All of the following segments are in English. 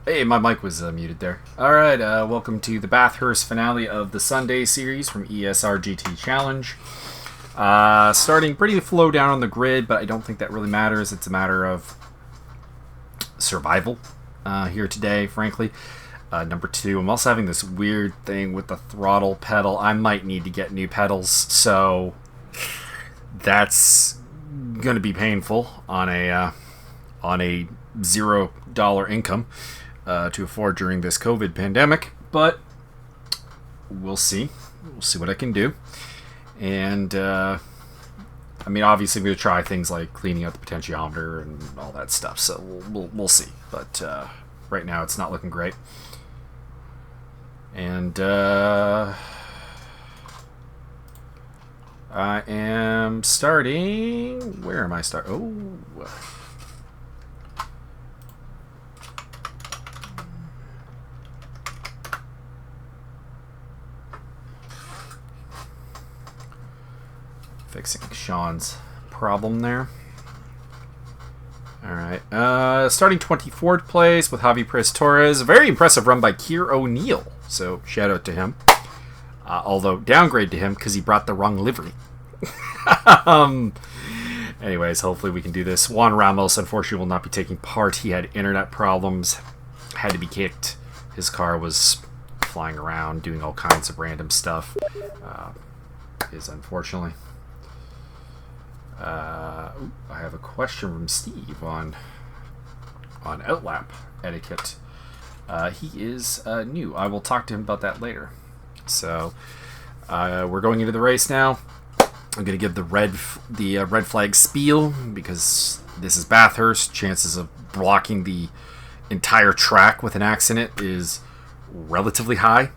Hey, my mic was muted there. Alright, welcome to the Bathurst finale of the Sunday series from ESRGT Challenge. Starting pretty low down on the grid, but I don't think that really matters. It's a matter of survival here today, frankly. Number 2, I'm also having this weird thing with the throttle pedal. I might need to get new pedals, so that's going to be painful on a $0 income to afford during this COVID pandemic, but we'll see. We'll see what I can do. And I mean, obviously, I'm going to try things like cleaning out the potentiometer and all that stuff. So we'll see. But right now, it's not looking great. And I am starting. Where am I starting? Oh. Fixing Sean's problem there. Alright. Starting 24th place with Javi Perez Torres. A very impressive run by Keir O'Neill. So, shout out to him. Although, downgrade to him because he brought the wrong livery. Anyways, hopefully we can do this. Juan Ramos, unfortunately, will not be taking part. He had internet problems. Had to be kicked. His car was flying around, doing all kinds of random stuff. Unfortunately. I have a question from Steve on outlap etiquette. He is new. I will talk to him about that later. So we're going into the race now. I'm going to give the red flag spiel because this is Bathurst. Chances of blocking the entire track with an accident is relatively high.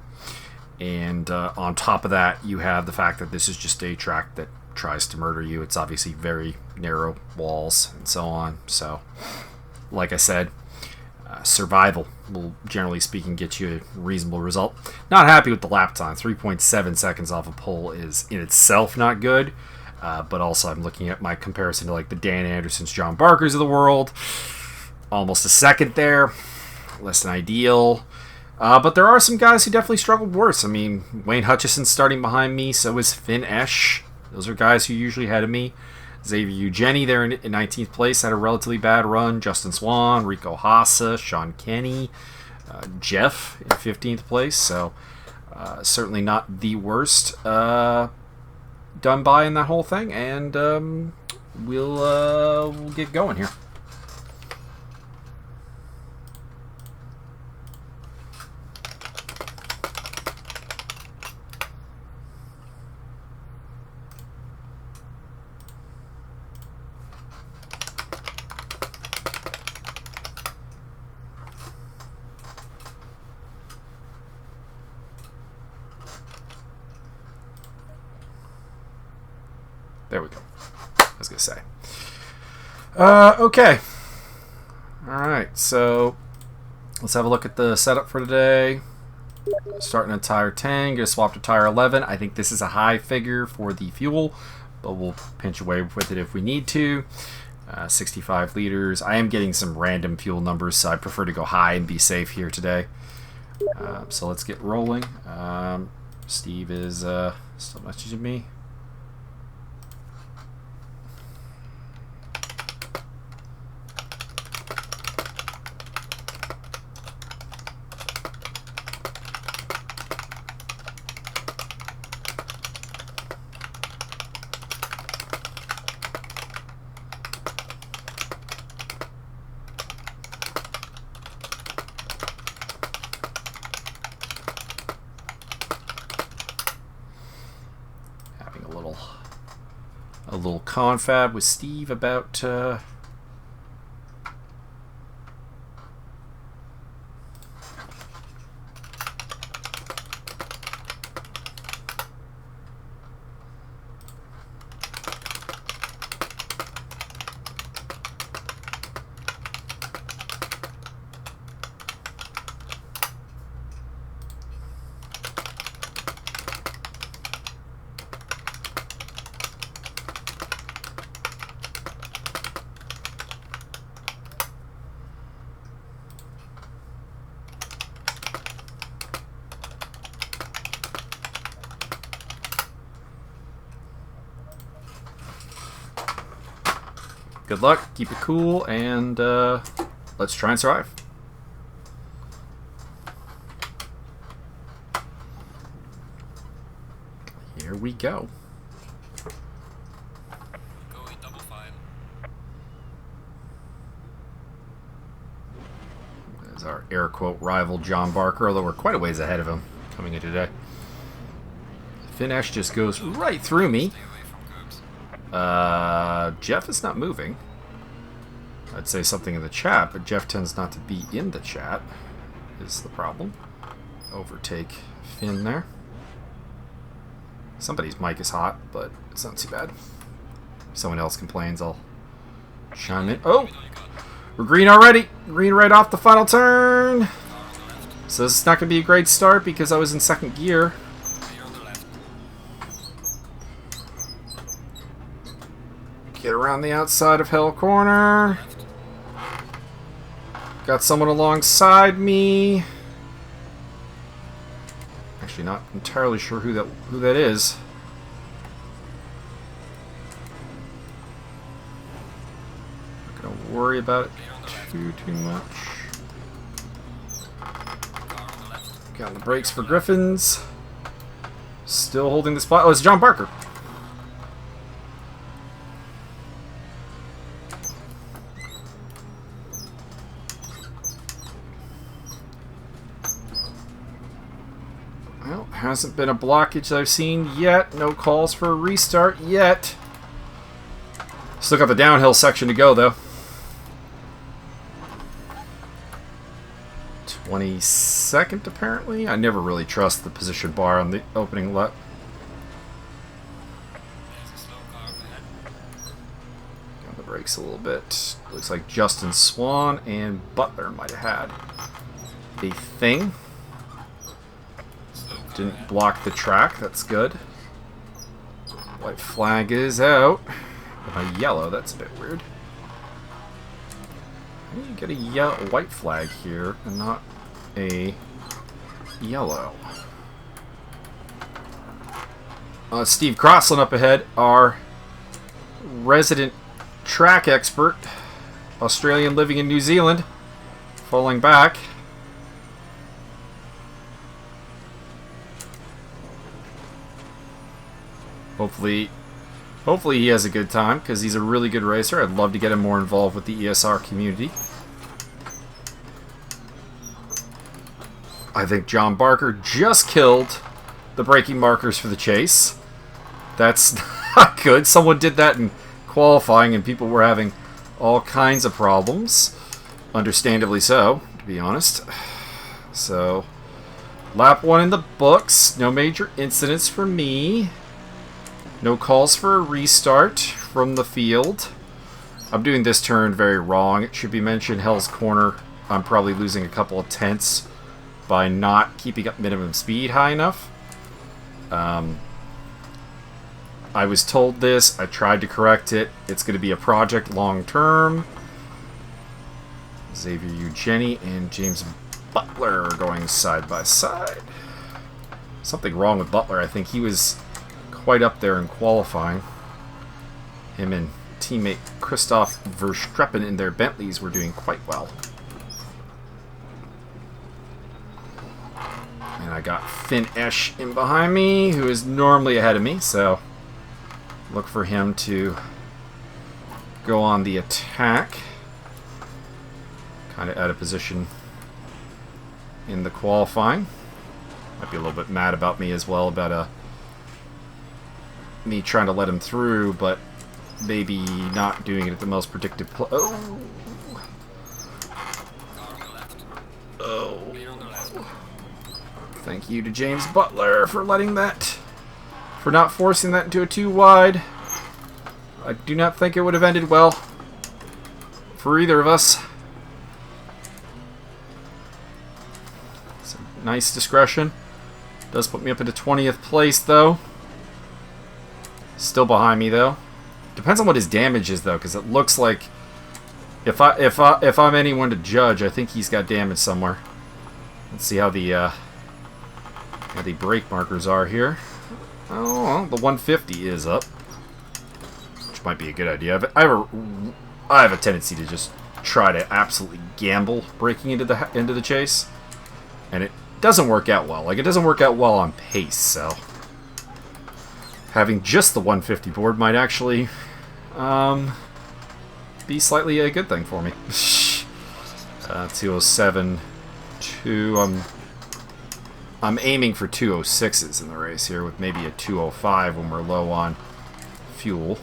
And on top of that, you have the fact that this is just a track that tries to murder you. It's obviously very narrow walls and so on. So, like I said, survival will, generally speaking, get you a reasonable result. Not happy with the lap time. 3.7 seconds off a pole is in itself not good. But also I'm looking at my comparison to like the Dan Andersons, John Barkers of the world. Almost a second there. Less than ideal. But there are some guys who definitely struggled worse. I mean, Wayne Hutchison's starting behind me. So is Finn Esch. Those are guys who usually ahead of me. Xavier Eugeni there in 19th place had a relatively bad run. Justin Swan, Rico Hassa, Sean Kenny, Jeff in 15th place. So certainly not the worst done by in that whole thing. And we'll get going here. There we go. I was going to say. Okay. Alright, so let's have a look at the setup for today. Starting at tire 10, going to swap to tire 11. I think this is a high figure for the fuel, but we'll pinch away with it if we need to. 65 liters. I am getting some random fuel numbers, so I prefer to go high and be safe here today. So let's get rolling. Steve is still messaging me. A little confab with Steve about Good luck, keep it cool, and let's try and survive. Here we go. There's our air quote rival John Barker, although we're quite a ways ahead of him coming in today. Finesh just goes right through me. Jeff is not moving. I'd say something in the chat, but Jeff tends not to be in the chat, is the problem. Overtake Finn there. Somebody's mic is hot, but it's not too bad. If someone else complains, I'll chime in. Oh! We're green already! Green right off the final turn! So this is not going to be a great start because I was in second gear. Get around the outside of Hell Corner. Got someone alongside me. Actually, not entirely sure who that is. Not gonna worry about it too much. Got the brakes for Griffins. Still holding the spot. Oh, it's John Barker. Well, hasn't been a blockage that I've seen yet. No calls for a restart yet. Still got the downhill section to go, though. 22nd, apparently. I never really trust the position bar on the opening lap. Got the brakes a little bit. Looks like Justin Swan and Butler might have had a thing. Didn't block the track, that's good. White flag is out. A yellow, that's a bit weird. How do you get a white flag here and not a yellow? Steve Crossland up ahead, our resident track expert, Australian living in New Zealand, falling back. Hopefully he has a good time, because he's a really good racer. I'd love to get him more involved with the ESR community. I think John Barker just killed the braking markers for the chase. That's not good. Someone did that in qualifying, and people were having all kinds of problems. Understandably so, to be honest. So, lap 1 in the books. No major incidents for me. No calls for a restart from the field. I'm doing this turn very wrong. It should be mentioned, Hell's Corner, I'm probably losing a couple of tenths by not keeping up minimum speed high enough. I was told this. I tried to correct it. It's going to be a project long term. Xavier Eugeni and James Butler are going side by side. Something wrong with Butler. I think he was quite up there in qualifying. Him and teammate Christoph Verstappen in their Bentleys were doing quite well. And I got Finn Esch in behind me, who is normally ahead of me, so look for him to go on the attack. Kind of out of position in the qualifying. Might be a little bit mad about me as well, about me trying to let him through, but maybe not doing it at the most predictive Oh! Thank you to James Butler for letting that, for not forcing that into a too wide. I do not think it would have ended well for either of us. Some nice discretion. Does put me up into 20th place though. Still behind me though. Depends on what his damage is though, because it looks like if I'm anyone to judge, I think he's got damage somewhere. Let's see how the brake markers are here. Oh, well, the 150 is up, which might be a good idea. I have I have a tendency to just try to absolutely gamble breaking into the chase, and it doesn't work out well. Like, it doesn't work out well on pace, so having just the 150 board might actually be slightly a good thing for me. 207, 2. I'm aiming for 206s in the race here, with maybe a 205 when we're low on fuel.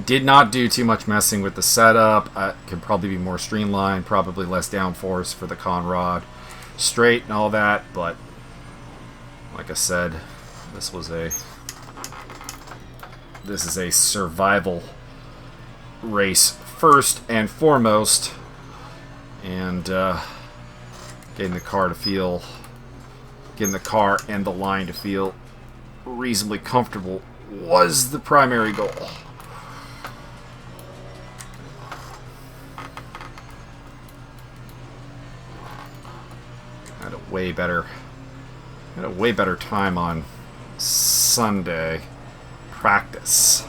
Did not do too much messing with the setup. Could probably be more streamlined, probably less downforce for the Conrod straight and all that, but like I said, this is a survival race first and foremost, and getting the car and the line to feel reasonably comfortable was the primary goal. Had a way better time on Sunday practice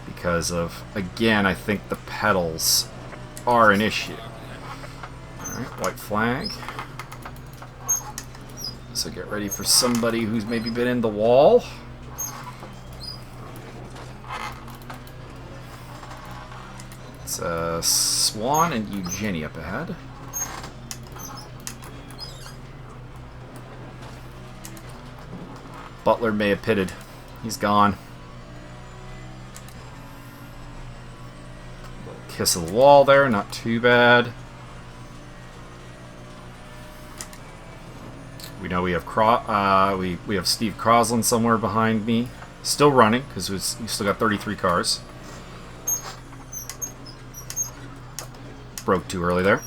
because of, again, I think the pedals are an issue. Alright, white flag. So get ready for somebody who's maybe been in the wall. It's Swan and Eugenie up ahead. Butler may have pitted. He's gone. Kiss of the wall there, not too bad. We know we have we have Steve Crosland somewhere behind me, still running because we still got 33 cars. Broke too early there.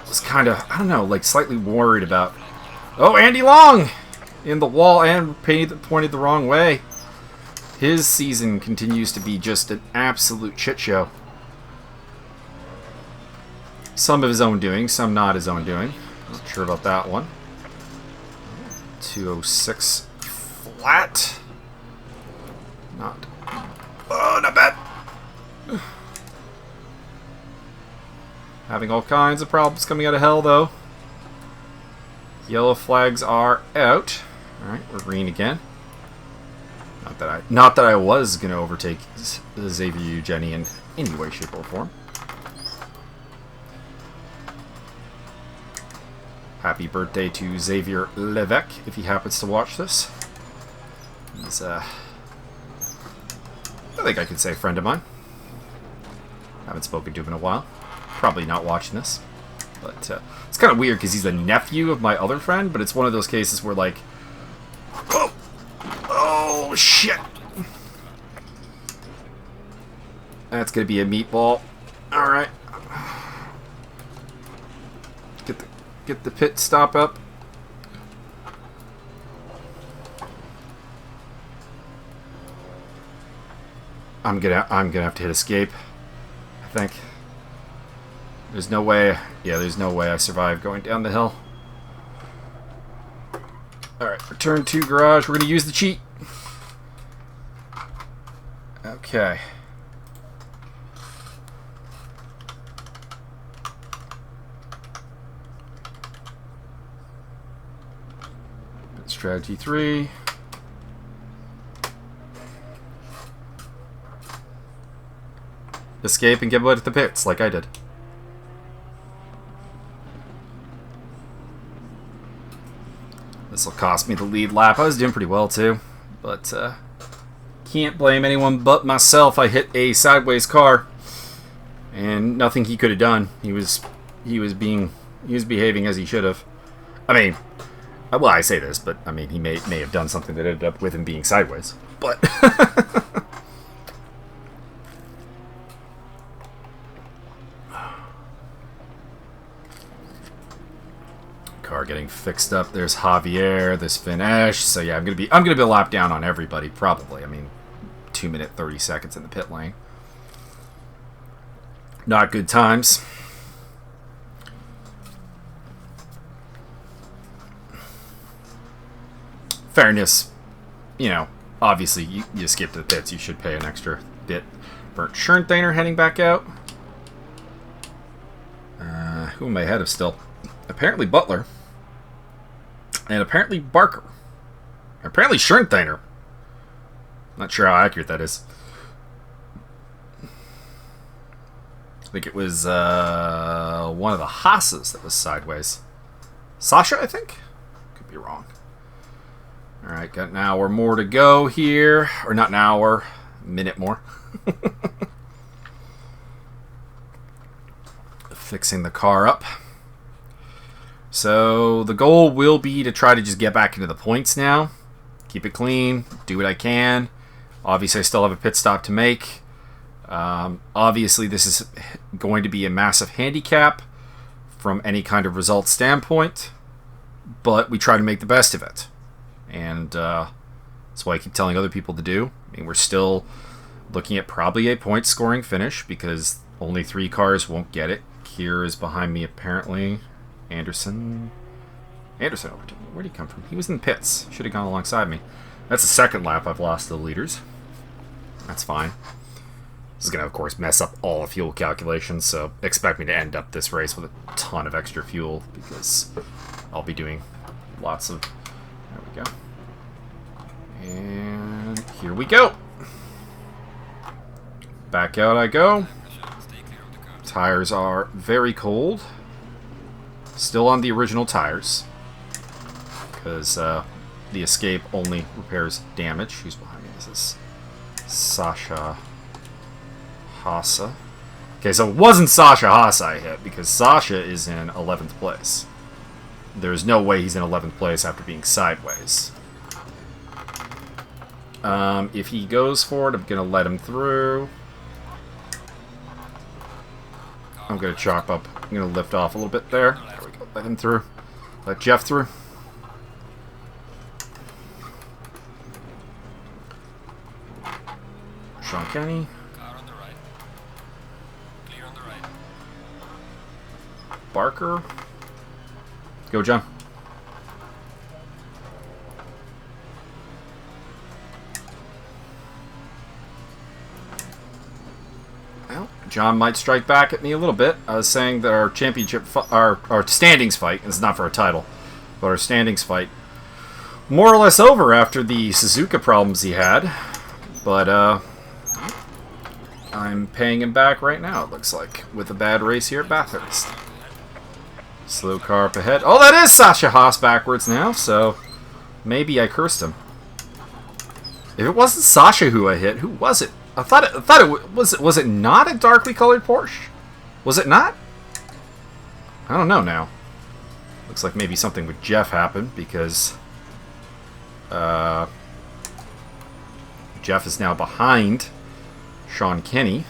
Was kind of, I don't know, like slightly worried about. Oh, Andy Long in the wall and pointed the wrong way. His season continues to be just an absolute shit show. Some of his own doing, some not his own doing. Not sure about that one. 206 flat. Not bad. Having all kinds of problems coming out of hell, though. Yellow flags are out. Alright, we're green again. Not that I was going to overtake Xavier Eugenie in any way, shape, or form. Happy birthday to Xavier Levesque, if he happens to watch this. He's, I think I could say a friend of mine. Haven't spoken to him in a while. Probably not watching this. But it's kind of weird because he's the nephew of my other friend, but it's one of those cases where, like, oh shit! That's gonna be a meatball. All right, get the pit stop up. I'm gonna have to hit escape, I think. There's no way. Yeah, there's no way I survive going down the hill. Alright, return to garage. We're going to use the cheat. Okay. Strategy 3. Escape and get away at the pits, like I did. This will cost me the lead lap. I was doing pretty well too, but can't blame anyone but myself. I hit a sideways car, and nothing he could have done. He was behaving as he should have. I mean, well, I say this, but I mean, he may have done something that ended up with him being sideways. But car getting fixed up. There's Javier. There's Finesh. So yeah, I'm gonna be a lap down on everybody probably. I mean, 2 minute 30 seconds in the pit lane. Not good times. Fairness, you know, obviously, you skip the pits. You should pay an extra bit. Bernd Schoenthainer heading back out. Who am I ahead of still? Apparently Butler. And apparently Barker. Apparently Schoenthainer. Not sure how accurate that is. I think it was one of the Haas's that was sideways. Sasha, I think? Could be wrong. Alright, got an hour more to go here. Or not an hour, a minute more. Fixing the car up. So the goal will be to try to just get back into the points now. Keep it clean. Do what I can. Obviously, I still have a pit stop to make. Obviously, this is going to be a massive handicap from any kind of result standpoint. But we try to make the best of it. And that's what I keep telling other people to do. I mean, we're still looking at probably a point-scoring finish because only 3 cars won't get it. Kier is behind me, apparently. Anderson over to me. Where'd he come from? He was in the pits. Should have gone alongside me. That's the second lap I've lost to the leaders. That's fine. This is going to, of course, mess up all the fuel calculations, so expect me to end up this race with a ton of extra fuel because I'll be doing lots of... There we go. And here we go. Back out I go. Tires are very cold. Still on the original tires. Because the Escape only repairs damage. Who's behind me? This is Sasha Haase. Okay, so it wasn't Sasha Haase I hit, because Sasha is in 11th place. There's no way he's in 11th place after being sideways. If he goes for it, I'm going to let him through. I'm going to chop up. I'm going to lift off a little bit there. There we go. Let him through. Let Jeff through. Sean Kenny. Car on the right. Clear on the right. Barker. Go, John. Well, John might strike back at me a little bit. I was saying that our championship, our standings fight, it's not for a title, but our standings fight, more or less over after the Suzuka problems he had. But I'm paying him back right now, it looks like, with a bad race here at Bathurst. Slow car up ahead. Oh, that is Sasha Haas backwards now, so maybe I cursed him. If it wasn't Sasha who I hit, who was it? I thought it was it not a darkly colored Porsche? Was it not? I don't know now. Looks like maybe something with Jeff happened because Jeff is now behind Sean Kenny.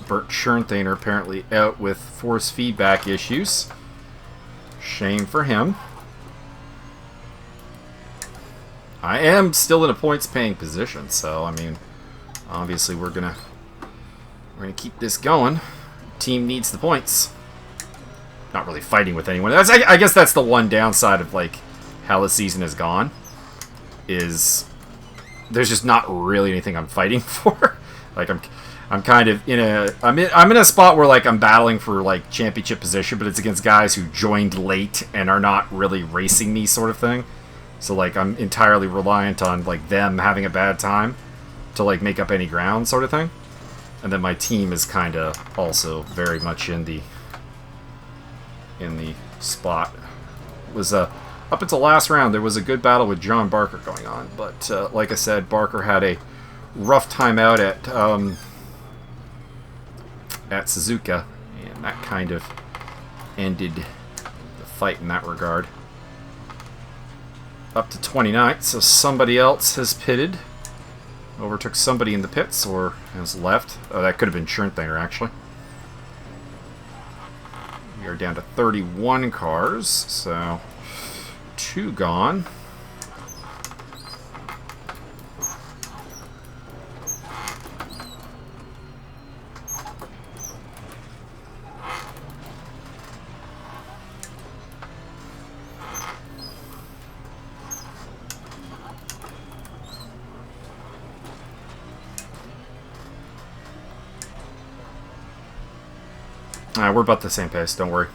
Bernd Schoenthainer apparently out with force feedback issues. Shame for him. I am still in a points-paying position, so I mean, obviously we're gonna keep this going. Team needs the points. Not really fighting with anyone. I guess that's the one downside of like how the season has gone. Is there's just not really anything I'm fighting for. Like I'm kind of in a spot where like I'm battling for like championship position, but it's against guys who joined late and are not really racing me, sort of thing. So like I'm entirely reliant on like them having a bad time to like make up any ground, sort of thing. And then my team is kind of also very much in the spot. It was up until last round there was a good battle with John Barker going on, but like I said, Barker had a rough time out at Suzuka, and that kind of ended the fight in that regard. Up to 29th, so somebody else has pitted. Overtook somebody in the pits, or has left. Oh, that could have been Schoenthainer, actually. We are down to 31 cars, so 2 gone. We're about the same pace, don't worry.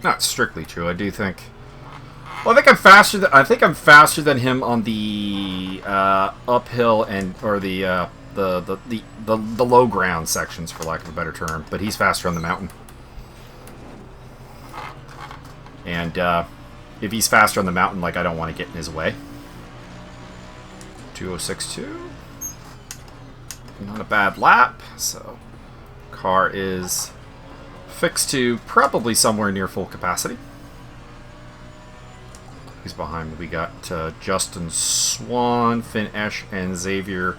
Not strictly true. I do think. Well, I think I'm faster than him on the uphill and or the low ground sections, for lack of a better term. But he's faster on the mountain. And if he's faster on the mountain, like, I don't want to get in his way. 2062. Not a bad lap. So car is fixed to probably somewhere near full capacity. Who's behind me? We got Justin Swan, Finn Esch, and Xavier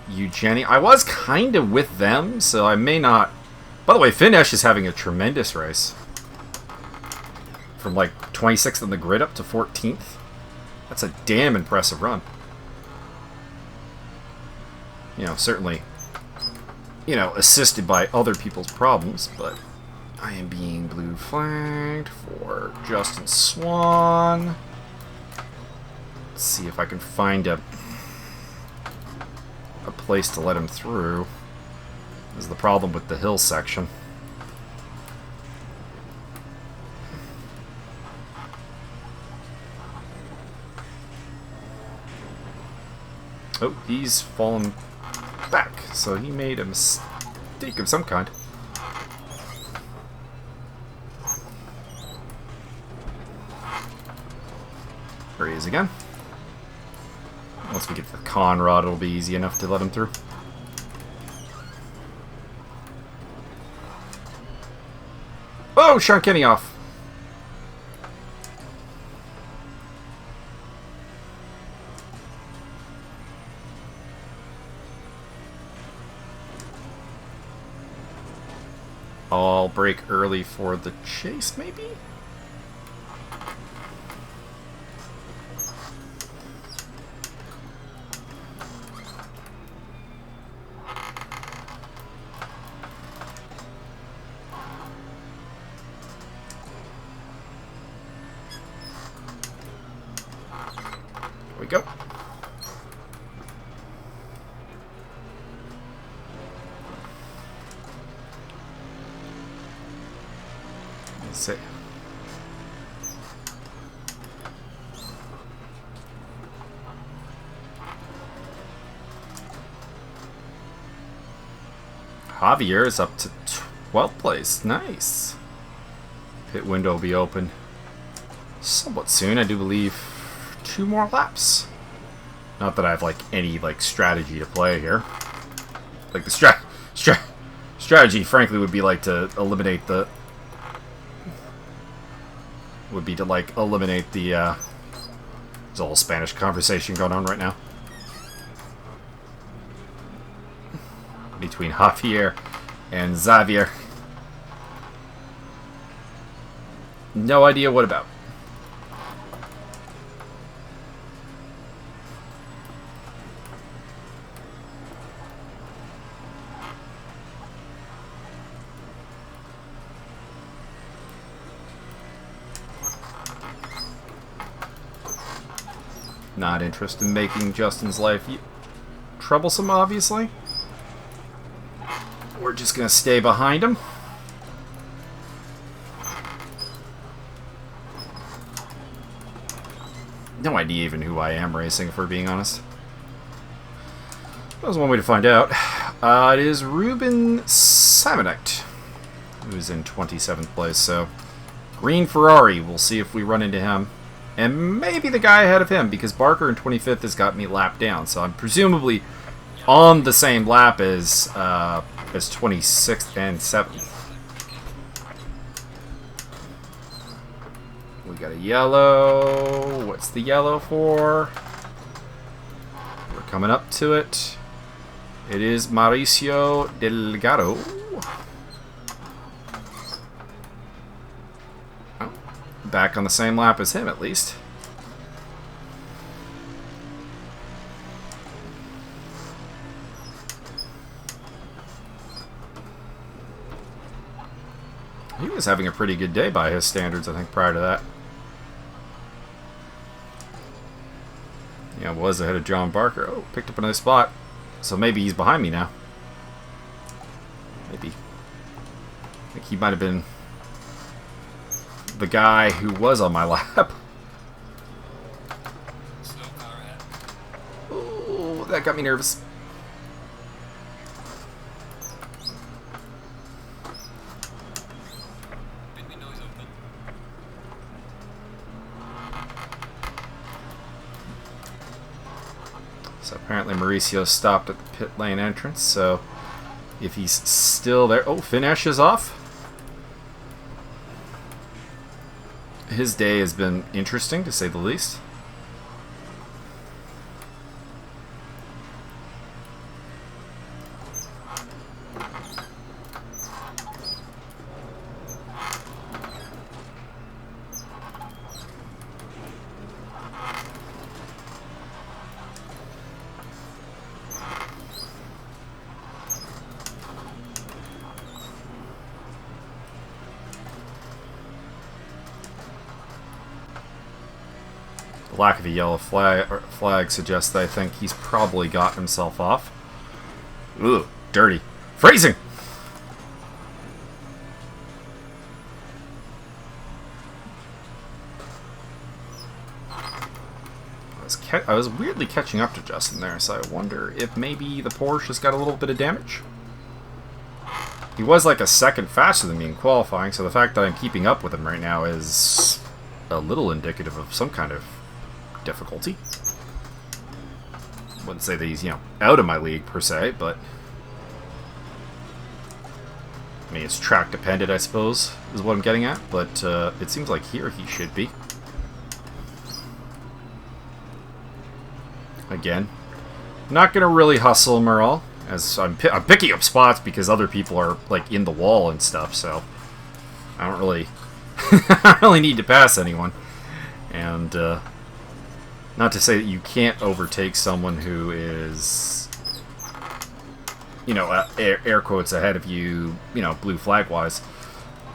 Eugeni. I was kind of with them, so I may not... By the way, Finn Esch is having a tremendous race. From like 26th on the grid up to 14th. That's a damn impressive run. You know, certainly, you know, assisted by other people's problems, but I am being blue flagged for Justin Swan. Let's see if I can find a place to let him through. This is the problem with the hill section. Oh, he's fallen back, so he made a mistake of some kind. There he is again. Once we get to the Conrad, it'll be easy enough to let him through. Oh, Sean Kenny off. I'll break early for the chase, maybe? Here we go. Let's see. Javier is up to 12th place. Nice. Pit window will be open somewhat soon, I do believe. 2 more laps. Not that I have like any like strategy to play here. Like the strategy, frankly, would be like to eliminate the. Would be to like eliminate the. There's a whole Spanish conversation going on right now between Javier and Xavier. No idea what about. Not interested in making Justin's life troublesome, obviously. We're just going to stay behind him. No idea even who I am racing, if we're being honest. That was one way to find out. It is Ruben Simonet, who's in 27th place, so green Ferrari. We'll see if we run into him. And maybe the guy ahead of him, because Barker in 25th has got me lapped down. So I'm presumably on the same lap as 26th and 7th. We got a yellow. What's the yellow for? We're coming up to it. It is Mauricio Delgado. Back on the same lap as him, at least. was having a pretty good day by his standards, I think, prior to that. Yeah, was ahead of John Barker. Oh, picked up a nice spot. So maybe he's behind me now. Maybe. I think he might have been the guy who was on my lap. Slow car ahead. Oh, that got me nervous. Big window is open. So apparently Mauricio stopped at the pit lane entrance, so if he's still there... Oh, Finnesh is off. His day has been interesting, to say the least. The lack of a yellow flag suggests that I think he's probably got himself off. Ugh, dirty. Phrasing! I was weirdly catching up to Justin there, so I wonder if maybe the Porsche has got a little bit of damage. He was like a second faster than me in qualifying, so the fact that I'm keeping up with him right now is a little indicative of some kind of difficulty. Wouldn't say that he's, you know, out of my league per se, but I mean, it's track dependent, I suppose, is what I'm getting at, but it seems like here he should be. Again, not gonna really hustle him at all, as I'm picking up spots because other people are like in the wall and stuff, so I don't really I don't really need to pass anyone. And not to say that you can't overtake someone who is, you know, air quotes ahead of you, you know, blue flag wise,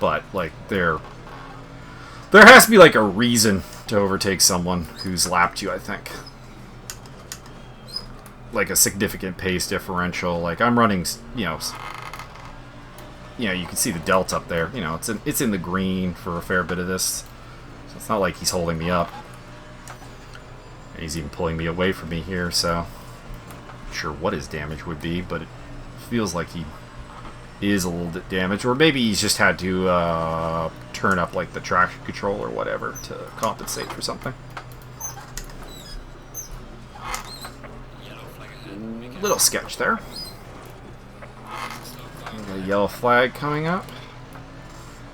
but like there has to be like a reason to overtake someone who's lapped you, I think. Like a significant pace differential. Like I'm running, you know, you can see the delta up there. You know, it's in the green for a fair bit of this, so it's not like he's holding me up. And he's even pulling me away from me here, so not sure what his damage would be, but it feels like he is a little bit damaged, or maybe he's just had to turn up like the traction control or whatever to compensate for something. Little sketch there. A yellow flag coming up.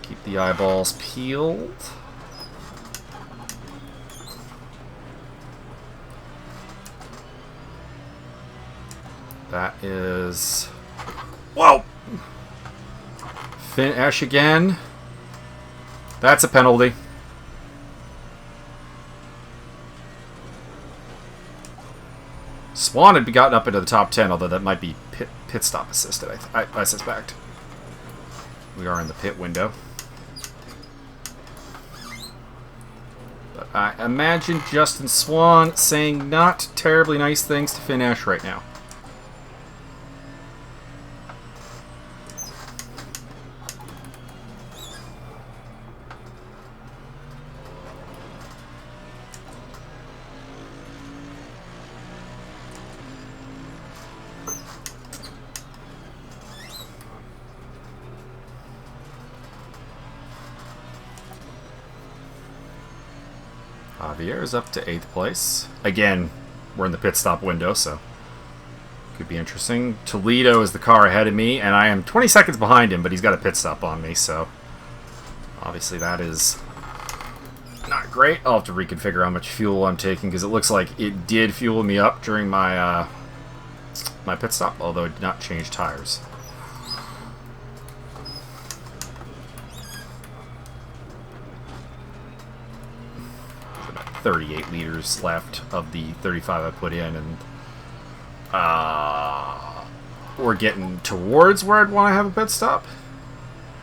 Keep the eyeballs peeled. That is... Whoa! Finish again. That's a penalty. Swan had gotten up into the top 10, although that might be pit stop assisted, I suspect. We are in the pit window. But I imagine Justin Swan saying not terribly nice things to Finish right now. Javier's up to 8th place. Again, we're in the pit stop window, so could be interesting. Toledo is the car ahead of me, and I am 20 seconds behind him, but he's got a pit stop on me, so obviously that is not great. I'll have to reconfigure how much fuel I'm taking, because it looks like it did fuel me up during my my pit stop, although it did not change tires. 38 liters left of the 35 I put in, and we're getting towards where I'd want to have a pit stop.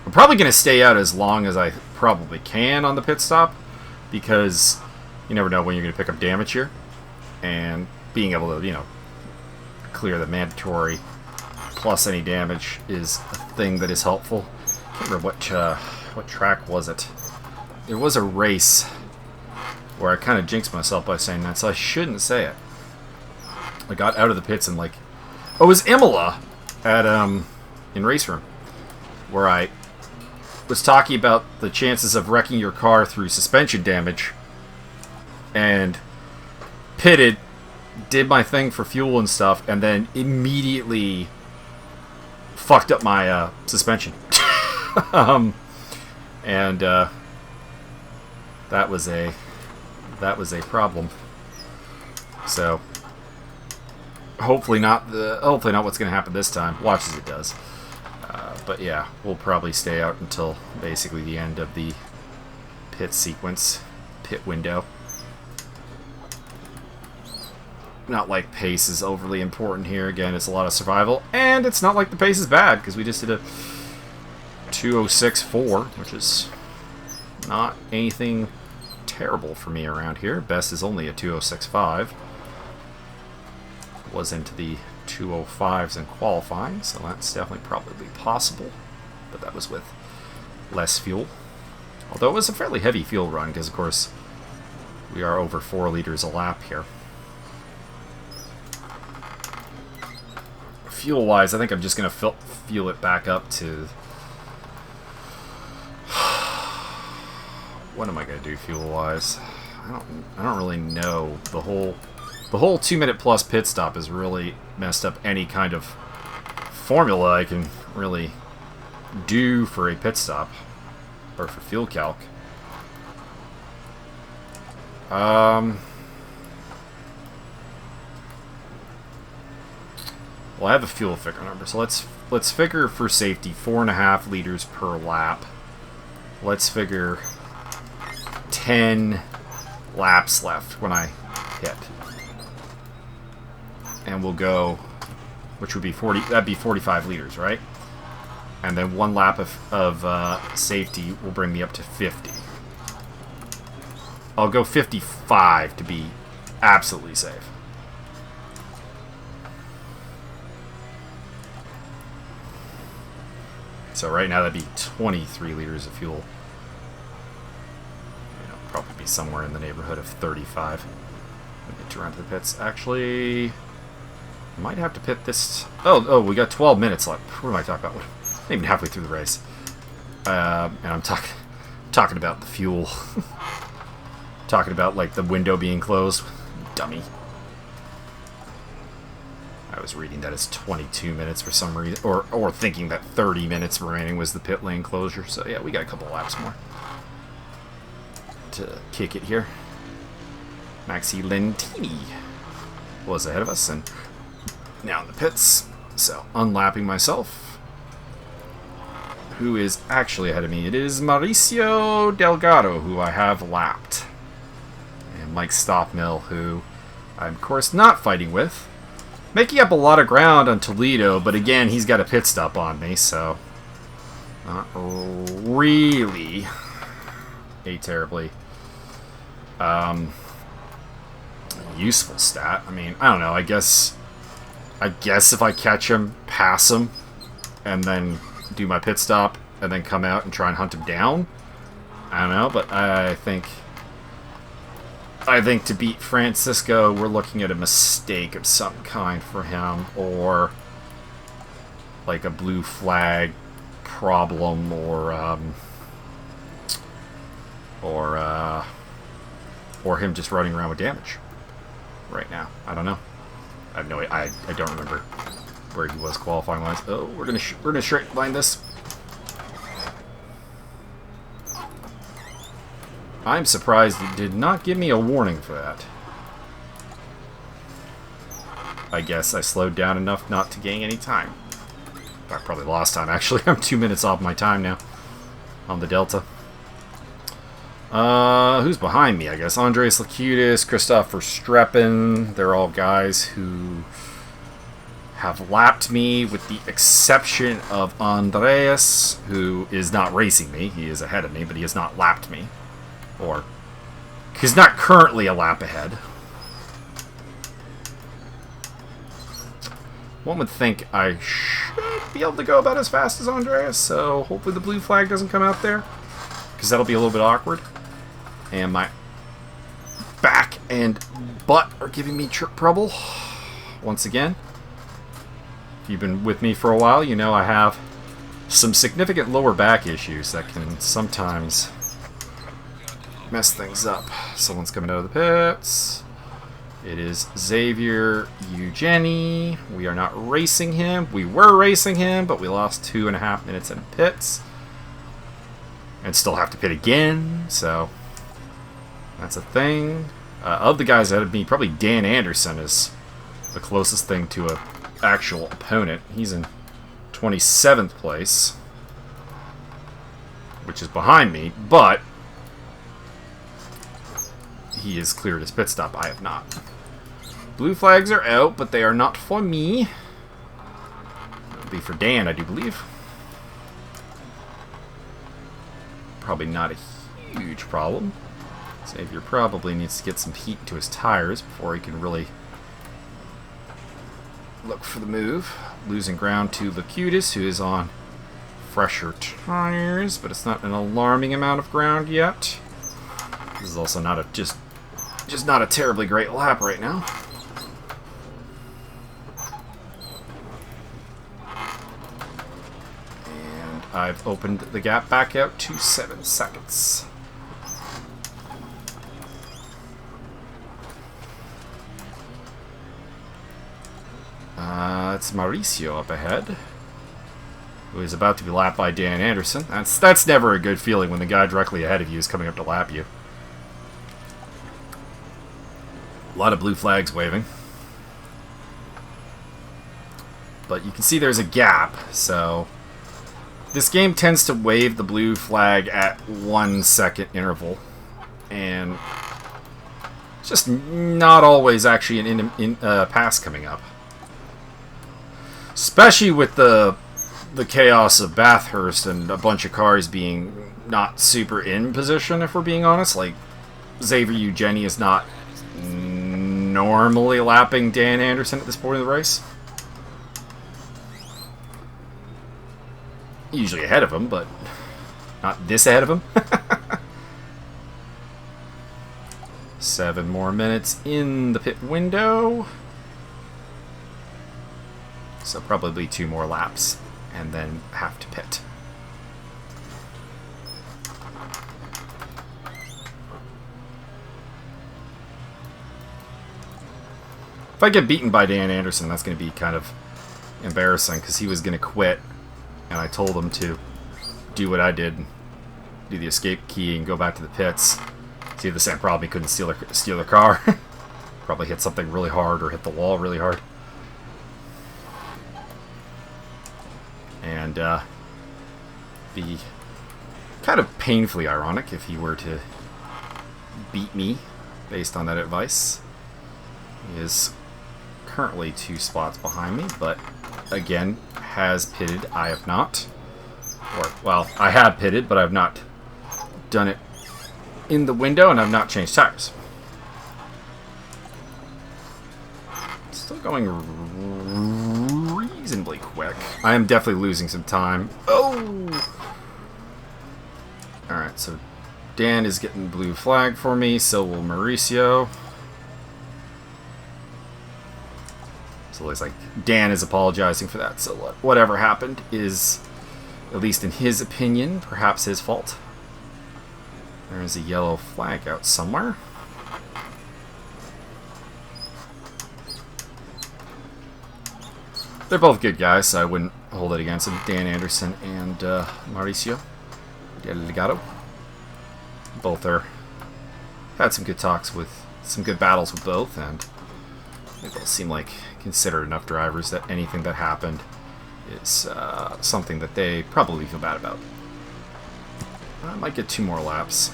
I'm probably going to stay out as long as I probably can on the pit stop, because you never know when you're going to pick up damage here. And being able to, clear the mandatory plus any damage is a thing that is helpful. I can't remember what track was it. There was a race where I kind of jinxed myself by saying that, so I shouldn't say it. I got out of the pits and it was Imola at in Race Room, where I was talking about the chances of wrecking your car through suspension damage, and pitted, did my thing for fuel and stuff, and then immediately fucked up my suspension. And that was a problem. So hopefully not what's going to happen this time. Watch as it does. But yeah, we'll probably stay out until basically the end of the pit sequence, pit window. Not like pace is overly important here. Again, it's a lot of survival, and it's not like the pace is bad, because we just did a 2:06.4, which is not anything terrible for me around here. Best is only a 2:06.5. Was into the 2:05s in qualifying, so that's definitely probably possible, but that was with less fuel. Although it was a fairly heavy fuel run, because of course we are over 4 liters a lap here. Fuel-wise, I think I'm just going to fuel it back up to... What am I going to do fuel-wise? I don't really know. The whole 2-minute plus pit stop has really messed up any kind of formula I can really do for a pit stop, or for fuel calc. Well, I have a fuel figure number, so let's figure for safety 4.5 liters per lap. Let's figure 10 laps left when I hit, and we'll go, which would be 40. That'd be 45 liters, right? And then 1 lap of safety will bring me up to 50. I'll go 55 to be absolutely safe. So right now that'd be 23 liters of fuel. Probably be somewhere in the neighborhood of 35. Let me get around to the pits. Actually, I might have to pit this. Oh, we got 12 minutes left. What am I talking about? Not even halfway through the race. And I'm talking about the fuel. Talking about like the window being closed. Dummy. I was reading that as 22 minutes for some reason, or thinking that 30 minutes remaining was the pit lane closure. So yeah, we got a couple laps more to kick it here. Maxi Lentini was ahead of us, and now in the pits. So unlapping myself. Who is actually ahead of me? It is Mauricio Delgado, who I have lapped, and Mike Stockmill, who I'm of course not fighting with. Making up a lot of ground on Toledo, but again, he's got a pit stop on me, so not really a terribly useful stat. I mean, I don't know. I guess if I catch him, pass him, and then do my pit stop, and then come out and try and hunt him down. I don't know, but I think to beat Francisco, we're looking at a mistake of some kind for him, or like a blue flag problem, or him just running around with damage right now. I don't know. I have no. I don't remember where he was qualifying wise. Oh, we're gonna straight line this. I'm surprised it did not give me a warning for that. I guess I slowed down enough not to gain any time. I probably lost time, actually. I'm 2 minutes off my time now on the Delta. Who's behind me, I guess? Andres Lacutis, Christopher Streppen. They're all guys who have lapped me, with the exception of Andreas, who is not racing me. He is ahead of me, but he has not lapped me. Or, he's not currently a lap ahead. One would think I should be able to go about as fast as Andreas, so hopefully the blue flag doesn't come out there, because that'll be a little bit awkward. And my back and butt are giving me trouble once again. If you've been with me for a while, you know I have some significant lower back issues that can sometimes mess things up. Someone's coming out of the pits. It is Xavier Eugeni. We are not racing him. We were racing him, but we lost 2.5 minutes in pits. And still have to pit again, so that's a thing. Of the guys ahead of me, probably Dan Anderson is the closest thing to an actual opponent. He's in 27th place, which is behind me, but he has cleared his pit stop. I have not. Blue flags are out, but they are not for me. It'll be for Dan, I do believe. Probably not a huge problem. Xavier probably needs to get some heat into his tires before he can really look for the move. Losing ground to Locutus, who is on fresher tires, but it's not an alarming amount of ground yet. This is also not a just not a terribly great lap right now. And I've opened the gap back out to 7 seconds. It's Mauricio up ahead, who is about to be lapped by Dan Anderson. That's never a good feeling when the guy directly ahead of you is coming up to lap you. A lot of blue flags waving. But you can see there's a gap, so this game tends to wave the blue flag at 1 second interval. And it's just not always actually an pass coming up. Especially with the chaos of Bathurst and a bunch of cars being not super in position, if we're being honest. Like, Xavier Eugeni is not normally lapping Dan Anderson at this point of the race. Usually ahead of him, but not this ahead of him. 7 more minutes in the pit window. So probably 2 more laps, and then have to pit. If I get beaten by Dan Anderson, that's going to be kind of embarrassing, because he was going to quit, and I told him to do what I did, do the escape key and go back to the pits. So he had the same problem, he couldn't steal their car. Probably hit something really hard or hit the wall really hard. And be kind of painfully ironic if he were to beat me based on that advice. He is currently 2 spots behind me, but again, has pitted. I have not. Or, well, I have pitted, but I've not done it in the window, and I've not changed tires. Still going reasonably quick. I am definitely losing some time. Oh! Alright, so Dan is getting the blue flag for me, so will Mauricio. So it looks like Dan is apologizing for that, so whatever happened is, at least in his opinion, perhaps his fault. There is a yellow flag out somewhere. They're both good guys, so I wouldn't hold it against them. Dan Anderson and Mauricio Del Legado. Both are had some good talks with, some good battles with both, and they both seem like considerate enough drivers that anything that happened is something that they probably feel bad about. I might get 2 more laps.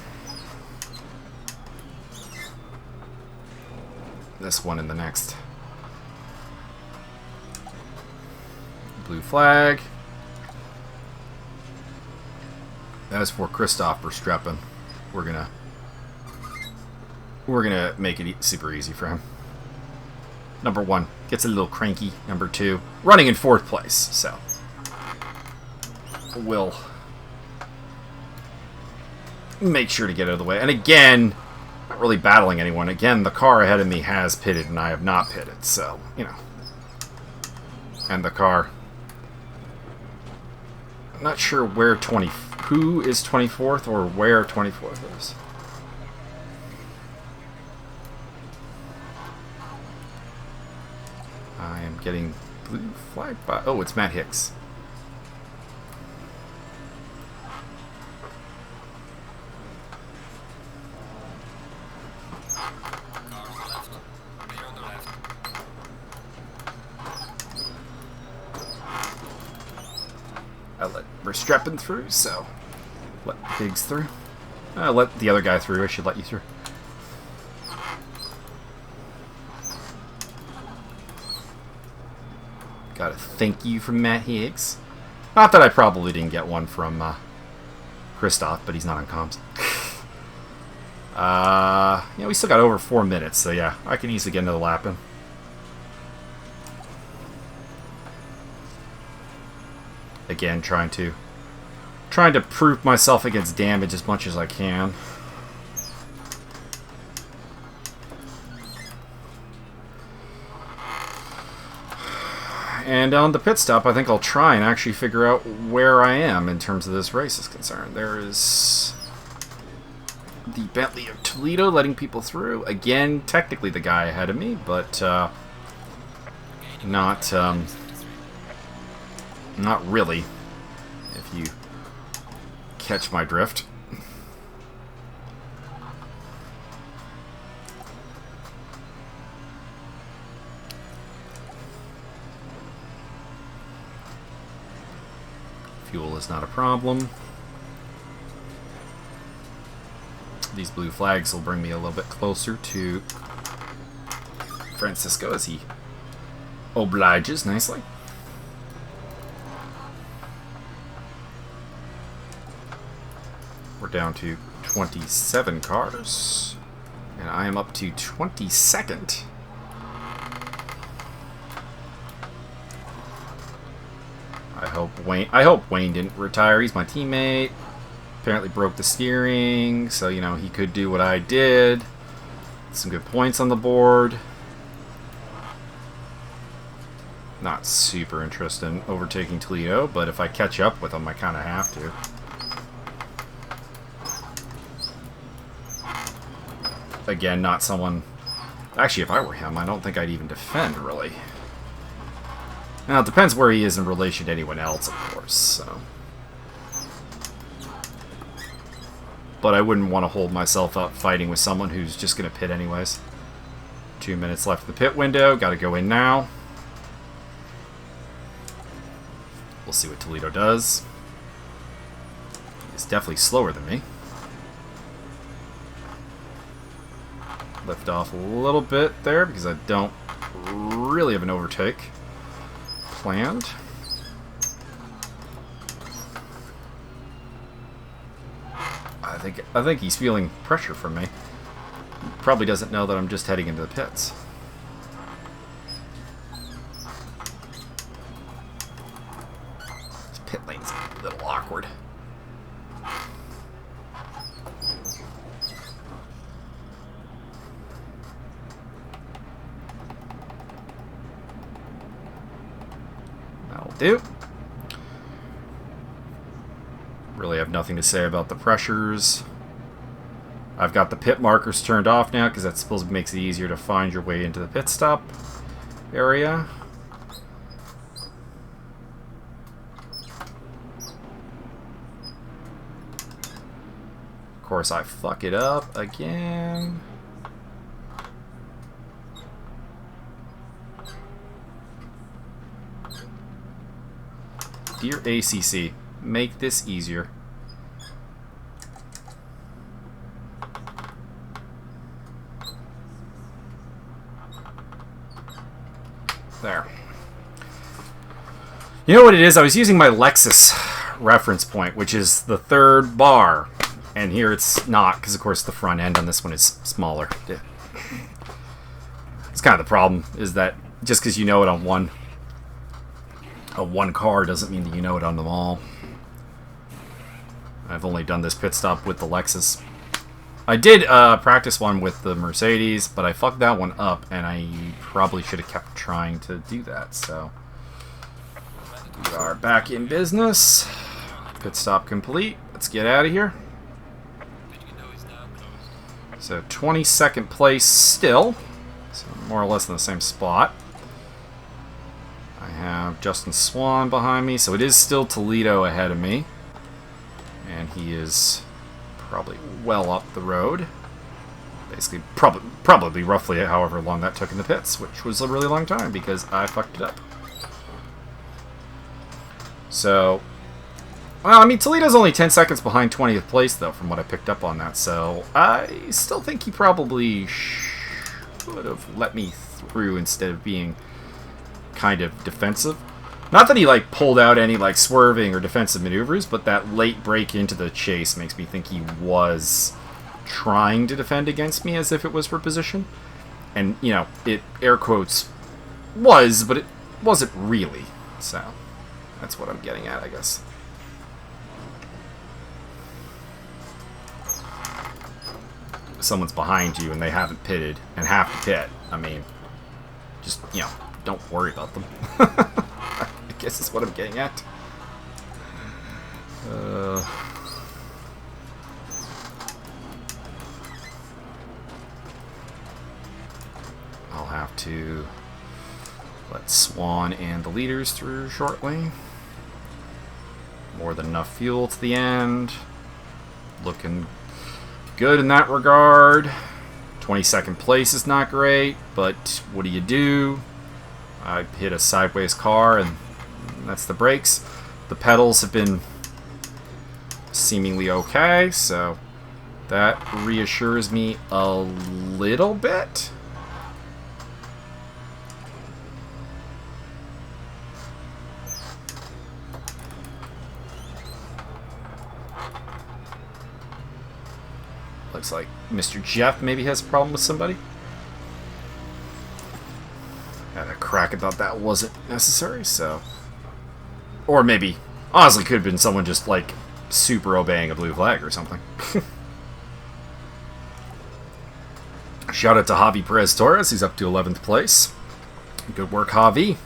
This one and the next. Blue flag. As for Christoph Verstappen, we're gonna make it super easy for him. Number 1 gets a little cranky. Number 2 running in 4th place, so we'll make sure to get out of the way. And again, not really battling anyone. Again, the car ahead of me has pitted and I have not pitted, so you know. And the car, I'm not sure where who is 24th or where 24th is. I am getting blue flag by... Oh, it's Matt Hicks. I let Verstappen through, so let Higgs through. Let the other guy through. I should let you through. Got a thank you from Matt Higgs. Not that I probably didn't get one from Christoph, but he's not on comms. Yeah, we still got over 4 minutes, so yeah, I can easily get another lap in. Again, trying to prove myself against damage as much as I can. And on the pit stop, I think I'll try and actually figure out where I am in terms of this race is concerned. There is the Bentley of Toledo letting people through. Again, technically the guy ahead of me, but not really, if you catch my drift. Fuel is not a problem. These blue flags will bring me a little bit closer to Francisco as he obliges nicely. We're down to 27 cars, and I am up to 22nd. I hope Wayne didn't retire. He's my teammate. Apparently broke the steering, so you know he could do what I did. Some good points on the board. Not super interested in overtaking Toledo, but if I catch up with him, I kind of have to. Again, not someone... Actually, if I were him, I don't think I'd even defend, really. Now, it depends where he is in relation to anyone else, of course, so... But I wouldn't want to hold myself up fighting with someone who's just going to pit anyways. 2 minutes left of the pit window. Got to go in now. We'll see what Toledo does. He's definitely slower than me. Lift off a little bit there because I don't really have an overtake planned. I think he's feeling pressure from me. Probably doesn't know that I'm just heading into the pits. This pit lane's a little awkward. That'll do. Really have nothing to say about the pressures. I've got the pit markers turned off now because that supposedly makes it easier to find your way into the pit stop area. Of course, I fuck it up again. Dear ACC, make this easier. There. You know what it is? I was using my Lexus reference point, which is the third bar. And here it's not, because of course the front end on this one is smaller. Yeah. It's kind of the problem, is that just because you know it on one car doesn't mean that you know it on them all. I've only done this pit stop with the Lexus. I did practice one with the Mercedes, but I fucked that one up, and I probably should have kept trying to do that, so... We are back in business. Pit stop complete. Let's get out of here. So 22nd place still. So more or less in the same spot. I have Justin Swan behind me, so it is still Toledo ahead of me. And he is probably well up the road. Basically, probably roughly however long that took in the pits, which was a really long time because I fucked it up. So, well, I mean, Toledo's only 10 seconds behind 20th place, though, from what I picked up on that. So, I still think he probably should have let me through instead of being kind of defensive. Not that he, like, pulled out any, like, swerving or defensive maneuvers, but that late break into the chase makes me think he was trying to defend against me as if it was for position. And, you know, it, air quotes, was, but it wasn't really. So... that's what I'm getting at, I guess. If someone's behind you and they haven't pitted and have to pit, I mean, just, you know, don't worry about them. I guess that's what I'm getting at. I'll have to let Swan and the leaders through shortly. More than enough fuel to the end. Looking good in that regard. 22nd place is not great, but what do? I hit a sideways car, and that's the brakes. The pedals have been seemingly okay, so that reassures me a little bit. Looks like Mr. Jeff maybe has a problem with somebody. Had a crack about that wasn't necessary, so... or maybe, honestly, could have been someone just, like, super obeying a blue flag or something. Shout out to Javi Perez-Torres, he's up to 11th place. Good work, Javi.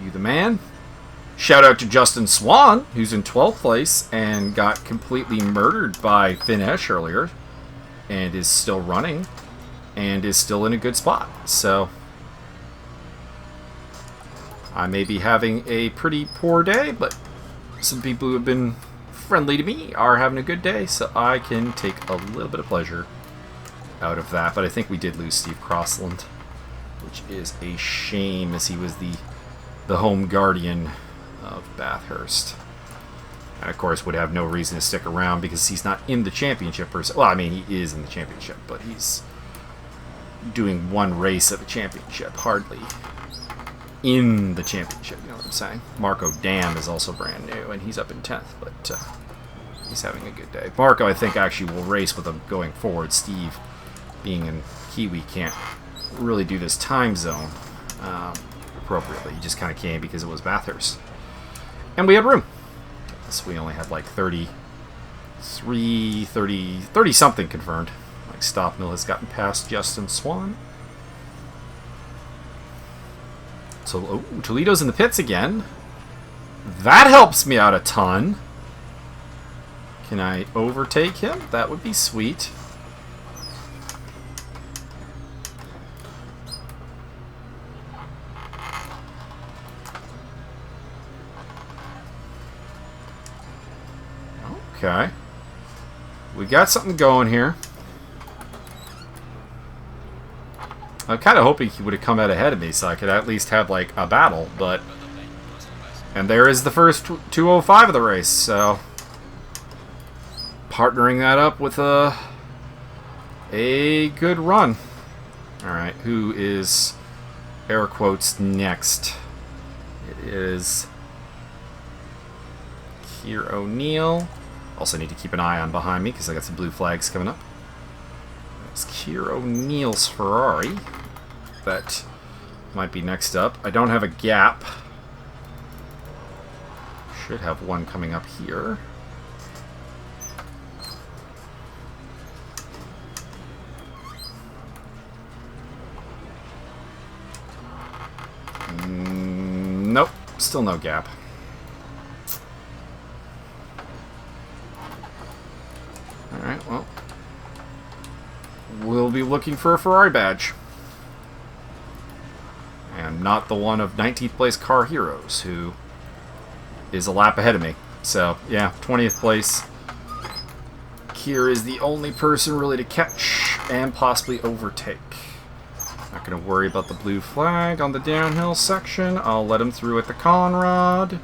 You the man. Shout out to Justin Swan, who's in 12th place and got completely murdered by Finn Esch earlier and is still running and is still in a good spot. So I may be having a pretty poor day, but some people who have been friendly to me are having a good day, so I can take a little bit of pleasure out of that. But I think we did lose Steve Crossland, which is a shame, as he was the home guardian of Bathurst. And of course would have no reason to stick around because he's not in the championship per se. Well, I mean, he is in the championship, but he's doing one race at the championship, hardly in the championship, you know what I'm saying? Marco Dam is also brand new, and he's up in 10th, but he's having a good day. Marco, I think, actually will race with him going forward. Steve, being in Kiwi, can't really do this time zone appropriately. He just kind of came because it was Bathurst. And we had room. So we only had like 30-something confirmed. Like Stoppmill has gotten past Justin Swan. So Toledo's in the pits again. That helps me out a ton. Can I overtake him? That would be sweet. Okay. We got something going here. I'm kind of hoping he would have come out ahead of me so I could at least have, like, a battle, but... and there is the first 205 of the race, so... partnering that up with a good run. Alright, who is, air quotes, next? It is Keir O'Neill. Also need to keep an eye on behind me because I got some blue flags coming up. It's Keir O'Neill's Ferrari that might be next up. I don't have a gap. Should have one coming up here. Nope, still no gap. Alright, well. We'll be looking for a Ferrari badge. And not the one of 19th place Car Heroes, who is a lap ahead of me. So, yeah, 20th place. Keir is the only person really to catch and possibly overtake. Not going to worry about the blue flag on the downhill section. I'll let him through at the Conrad.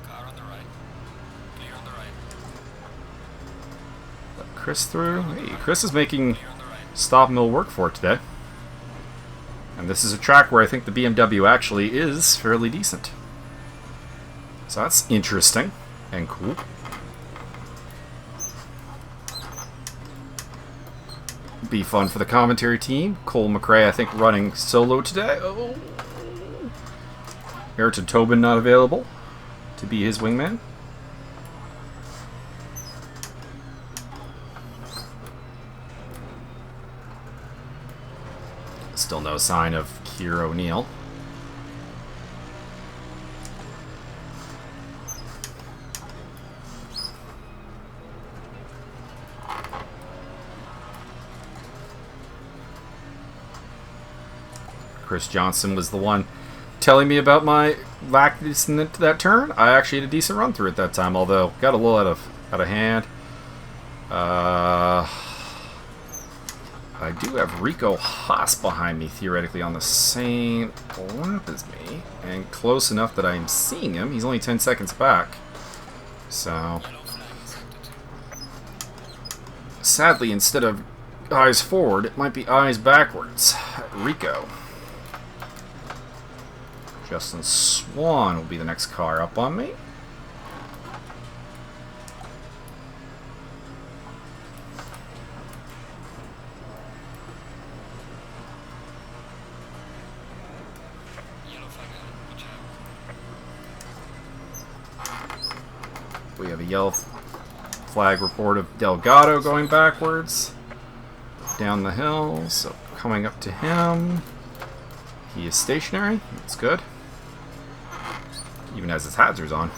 Car on the right. Clear on the right. Let Chris through. Hey, Chris is making Clear on the right. stop mill work for it today. And this is a track where I think the BMW actually is fairly decent. So that's interesting and cool. Be fun for the commentary team. Cole McRae, I think, running solo today. Oh. Ayrton Tobin not available to be his wingman. Still no sign of Keir O'Neill. Chris Johnson was the one telling me about my lack into that turn. I actually had a decent run through it that time, although got a little out of hand. I do have Rico Haas behind me, theoretically, on the same lap as me, and close enough that I'm seeing him. He's only 10 seconds back. So, Yellow flag sector 2. sadly, instead of eyes forward, it might be eyes backwards. Rico. Justin Swan will be the next car up on me. Yellow flag ahead. Watch out. We have a yellow flag report of Delgado going backwards down the hill, so coming up to him. He is stationary. That's good. Even has his hazards on.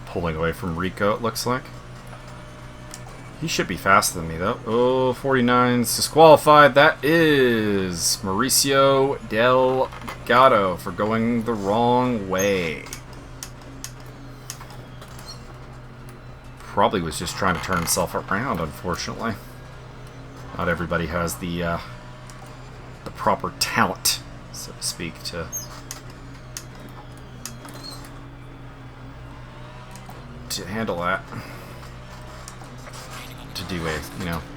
Pulling away from Rico, it looks like. He should be faster than me, though. Oh, 49's disqualified. That is Mauricio Delgado for going the wrong way. Probably was just trying to turn himself around, unfortunately. Not everybody has the proper talent, so to speak, to handle that. To do a,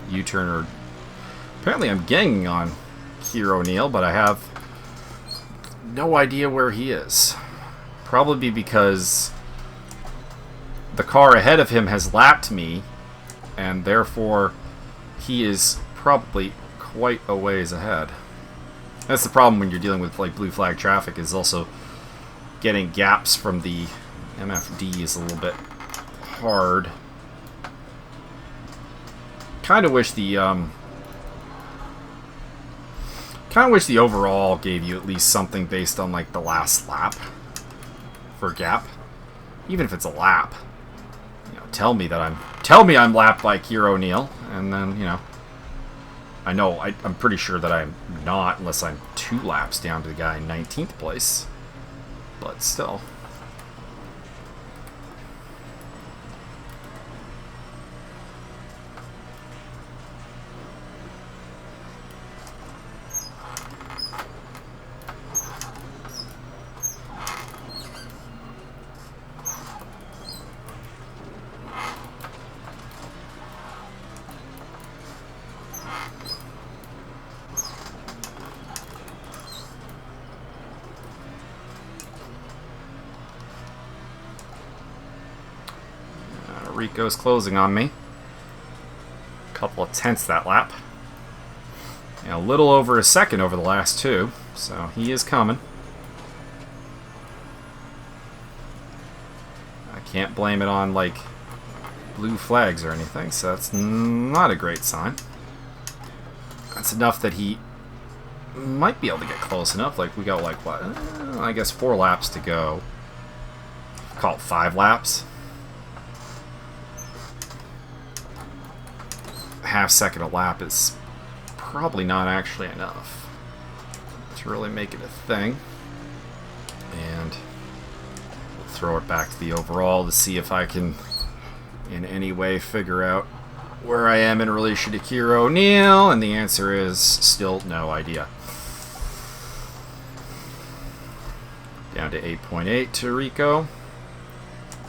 U-turn or... Apparently I'm ganging on Keir O'Neill, but I have no idea where he is. Probably because the car ahead of him has lapped me, and therefore he is probably quite a ways ahead. That's the problem when you're dealing with like blue flag traffic, is also getting gaps from the MFD is a little bit hard. Kind of wish the overall gave you at least something based on like the last lap for gap, even if it's a lap. Tell me I'm lapped by Keir O'Neill, and then I'm pretty sure that I'm not, unless I'm 2 laps down to the guy in 19th place. But still. Rico's closing on me. Couple of tenths that lap. And a little over a second over the last two, so he is coming. I can't blame it on, like, blue flags or anything, so that's not a great sign. That's enough that he might be able to get close enough. Like, we got, like, what? I guess 4 laps to go. Call it 5 laps. Half second a lap is probably not actually enough to really make it a thing. And we'll throw it back to the overall to see if I can in any way figure out where I am in relation to Kira O'Neill, and the answer is still no idea. Down to 8.8 to Rico.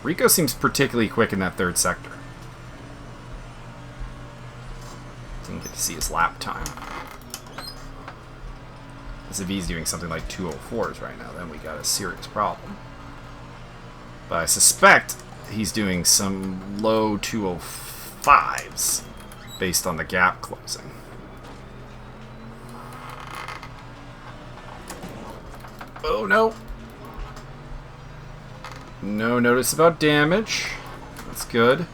Rico seems particularly quick in that third sector. Didn't get to see his lap time. As if he's doing something like 2:04s right now, then we got a serious problem. But I suspect he's doing some low 2:05s based on the gap closing. Oh no! No notice about damage. That's good.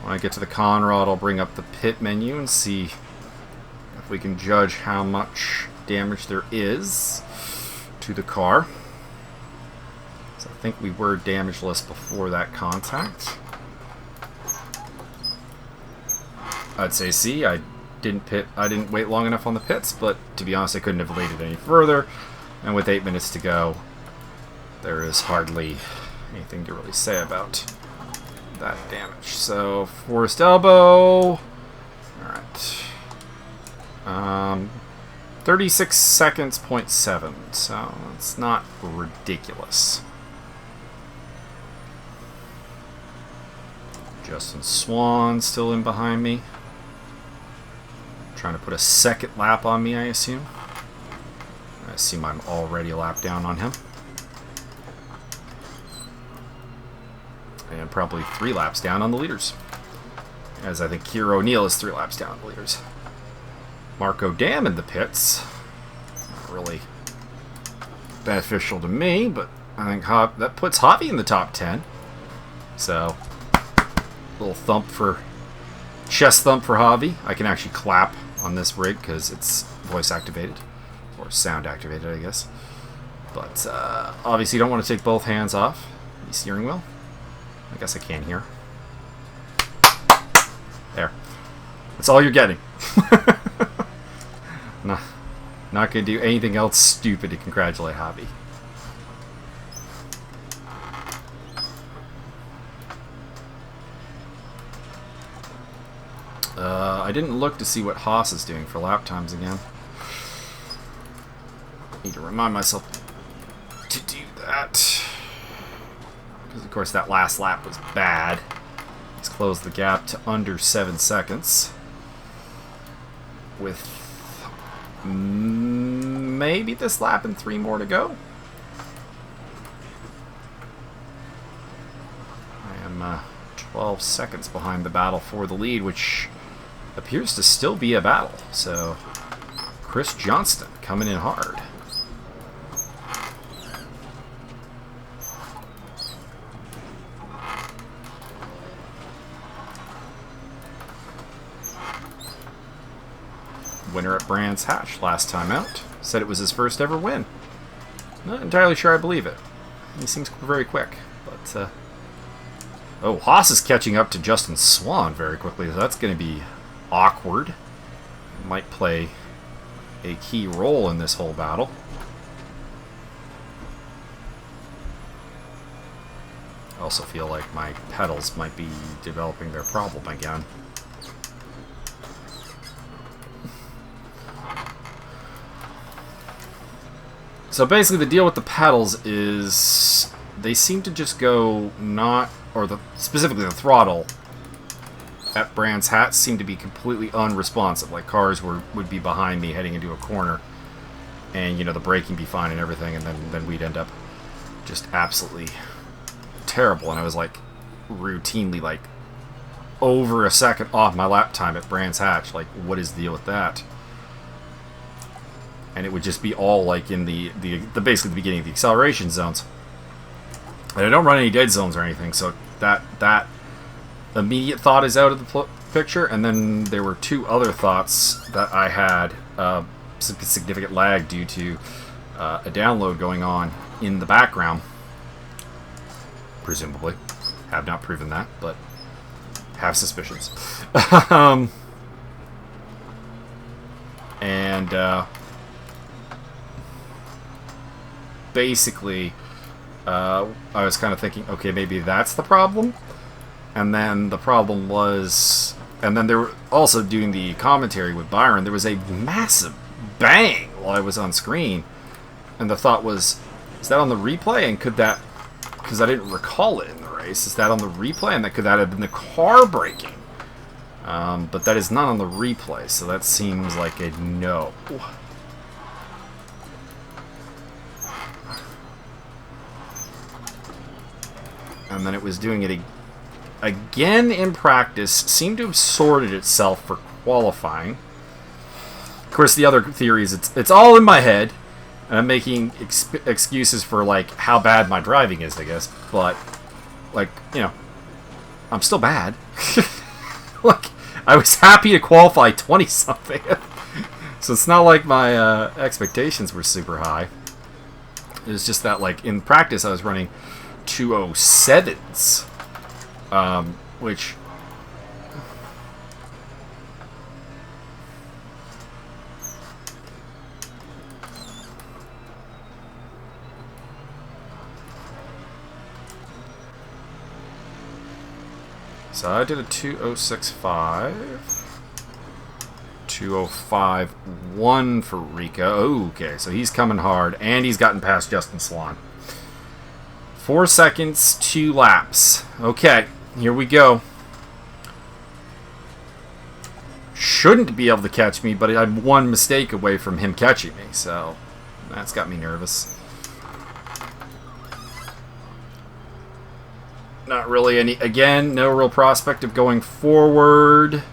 When I get to the Conrod, I'll bring up the pit menu and see if we can judge how much damage there is to the car. So I think we were damageless before that contact. I'd say C. I didn't wait long enough on the pits, but to be honest, I couldn't have waited any further. And with 8 minutes to go, there is hardly anything to really say about that damage. So, forced elbow. Alright. 36 seconds, 0.7. So, it's not ridiculous. Justin Swan still in behind me. Trying to put a second lap on me, I assume. I assume I'm already a lap down on him. And probably 3 laps down on the leaders. As I think Kira O'Neill is 3 laps down on the leaders. Marco Dam in the pits. Not really beneficial to me, but I think that puts Javi in the top 10. So, little chest thump for Javi. I can actually clap on this rig because it's voice activated. Or sound activated, I guess. But obviously you don't want to take both hands off the steering wheel. I guess I can here. There. That's all you're getting. Not going to do anything else stupid to congratulate Javi. I didn't look to see what Haas is doing for lap times again. Need to remind myself to do that. Because, of course, that last lap was bad. He's closed the gap to under 7 seconds. With maybe this lap and 3 more to go. I am 12 seconds behind the battle for the lead, which appears to still be a battle. So, Chris Johnston coming in hard. Winner at Brands Hatch last time out. Said it was his first ever win. Not entirely sure I believe it. He seems very quick. But, oh, Haas is catching up to Justin Swan very quickly. So that's going to be awkward. Might play a key role in this whole battle. I also feel like my pedals might be developing their problem again. So basically the deal with the pedals is they seem to just go specifically the throttle at Brands Hatch seemed to be completely unresponsive. Like cars would be behind me heading into a corner and, you know, the braking be fine and everything, and then we'd end up just absolutely terrible. And I was like, routinely like over a second off my lap time at Brands Hatch. Like, what is the deal with that? And it would just be all like in the basically the beginning of the acceleration zones. And I don't run any dead zones or anything, so that immediate thought is out of the picture. And then there were two other thoughts that I had some significant lag due to a download going on in the background, presumably. Have not proven that, but have suspicions. Basically, I was kind of thinking, okay, maybe that's the problem. And then the problem was, and then they were also doing the commentary with Byron. There was a massive bang while I was on screen, and the thought was, is that on the replay? And could that, because I didn't recall it in the race, is that on the replay? And could that have been the car braking? But that is not on the replay, so that seems like a no. And then it was doing it again in practice. Seemed to have sorted itself for qualifying. Of course, the other theory is it's all in my head, and I'm making excuses for like how bad my driving is, I guess. But like, you know, I'm still bad. Look, I was happy to qualify 20 something, so it's not like my expectations were super high. It was just that like in practice I was running 207s, which so I did a 206.5, 205.1 for Rika. Okay, so he's coming hard, and he's gotten past Justin Swan. 4 seconds, 2 laps. Okay, here we go. Shouldn't be able to catch me, but I'm one mistake away from him catching me, so that's got me nervous. Not really any, again, no real prospect of going forward.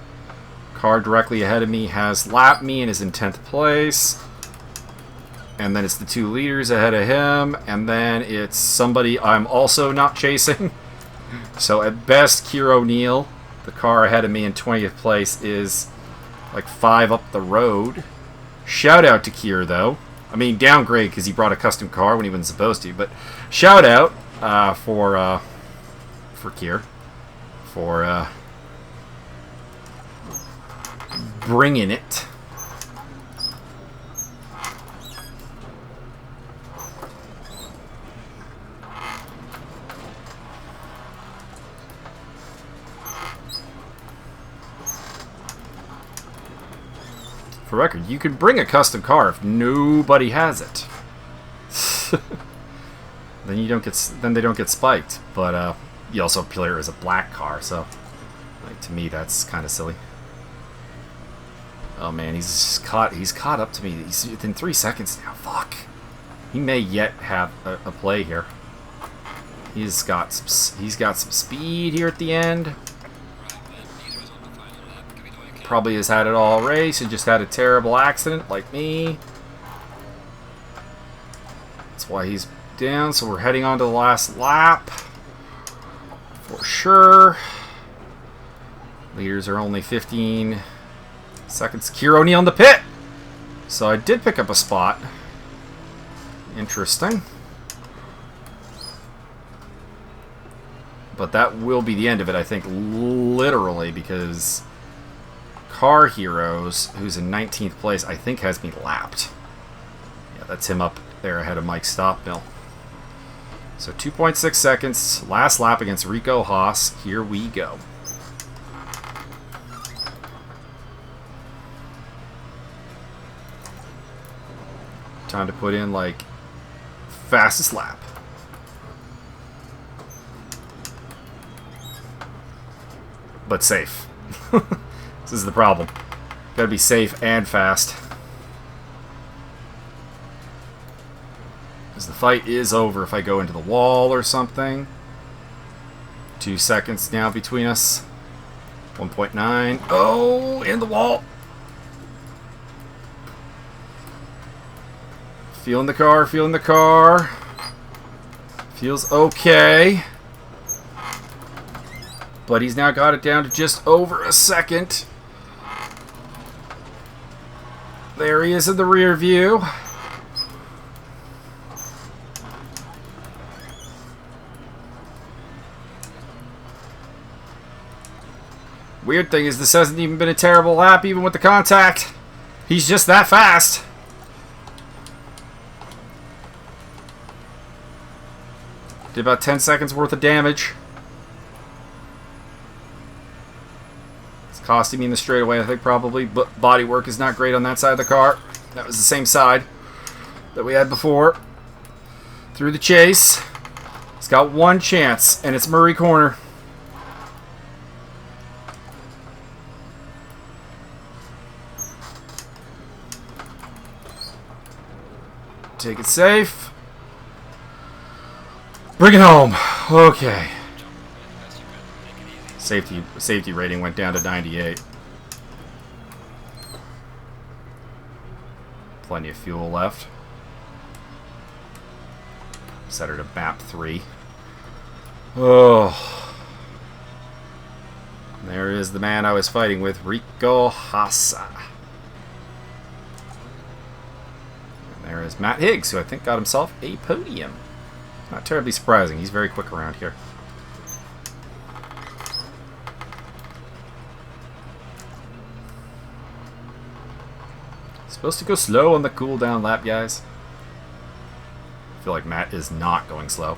Car directly ahead of me has lapped me and is in 10th place. And then it's the 2 leaders ahead of him, and then it's somebody I'm also not chasing. So at best, Keir O'Neill, the car ahead of me in 20th place, is like 5 up the road. Shout out to Keir, though. I mean, downgrade because he brought a custom car when he wasn't supposed to, but shout out for Keir for bringing it. For record, you can bring a custom car if nobody has it. Then you don't get. Then they don't get spiked. But you also play it as a black car, so like to me that's kind of silly. Oh man, he's caught. He's caught up to me. He's within 3 seconds now. Fuck. He may yet have a play here. He's got some speed here at the end. Probably has had it all race and just had a terrible accident like me. That's why he's down. So we're heading on to the last lap for sure. Leaders are only 15 seconds. Keir O'Neill in the pit. So I did pick up a spot. Interesting. But that will be the end of it, I think, literally, because Car Heroes, who's in 19th place, I think has me lapped. Yeah, that's him up there ahead of Mike Stockmill. So 2.6 seconds, last lap against Rico Haas. Here we go. Time to put in, like, fastest lap. But safe. This is the problem. Gotta be safe and fast. Because the fight is over if I go into the wall or something. 2 seconds now between us. 1.9. Oh, in the wall. Feeling the car, feeling the car. Feels okay. But he's now got it down to just over a second. There he is in the rear view. Weird thing is this hasn't even been a terrible lap even with the contact. He's just that fast. Did about 10 seconds worth of damage. It's costing me in the straightaway, I think, probably. But bodywork is not great on that side of the car. That was the same side that we had before. Through the chase. He's got one chance, and it's Murray Corner. Take it safe. Bring it home. Okay. Safety rating went down to 98. Plenty of fuel left. Set her to map 3. Oh. There is the man I was fighting with, Rico Hassa. And there is Matt Higgs, who I think got himself a podium. Not terribly surprising. He's very quick around here. Supposed to go slow on the cooldown lap, guys. I feel like Matt is not going slow.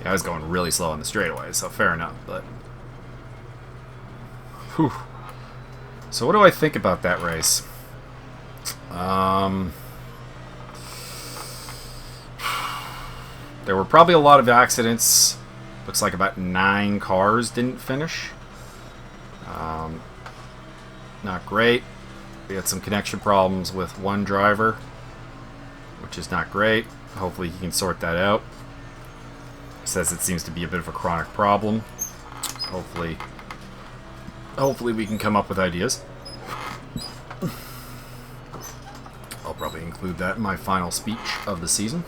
Yeah, I was going really slow on the straightaway, so fair enough, but... Whew. So what do I think about that race? There were probably a lot of accidents. Looks like about 9 cars didn't finish. Not great. We had some connection problems with one driver, which is not great. Hopefully he can sort that out. Says it seems to be a bit of a chronic problem. Hopefully we can come up with ideas. I'll probably include that in my final speech of the season.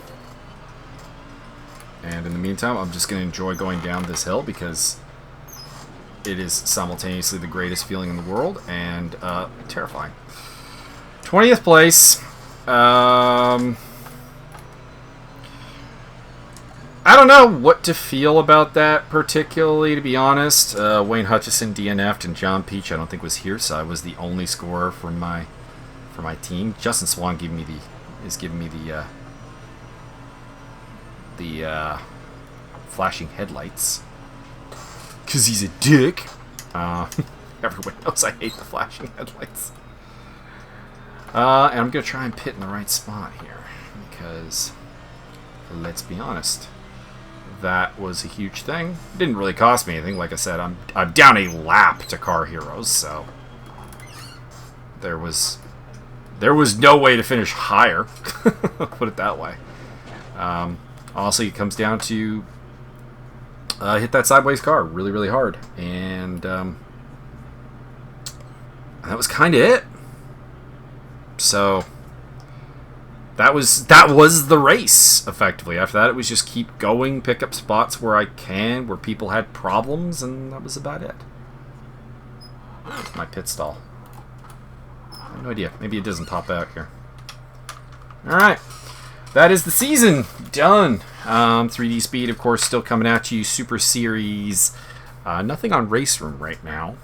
And in the meantime, I'm just going to enjoy going down this hill because it is simultaneously the greatest feeling in the world and terrifying. 20th place. I don't know what to feel about that particularly, to be honest. Wayne Hutchison DNF'd and John Peach I don't think was here, so I was the only scorer for my team. Justin Swan is giving me the flashing headlights. Because he's a dick. Everyone knows I hate the flashing headlights. And I'm going to try and pit in the right spot here. Because, let's be honest, that was a huge thing. It didn't really cost me anything. Like I said, I'm down a lap to Car Heroes, so there was no way to finish higher. Put it that way. Also, it comes down to hit that sideways car really, really hard, and that was kind of it. So that was the race effectively. After that, it was just keep going, pick up spots where I can, where people had problems, and that was about it. That's my pit stall. I have no idea. Maybe it doesn't pop out here. All right. That is the season done. 3D Speed, of course, still coming at you. Super Series. Nothing on Race Room right now.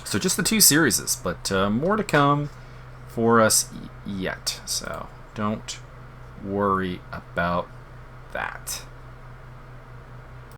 So just the 2 series, but more to come for us yet. So don't worry about that.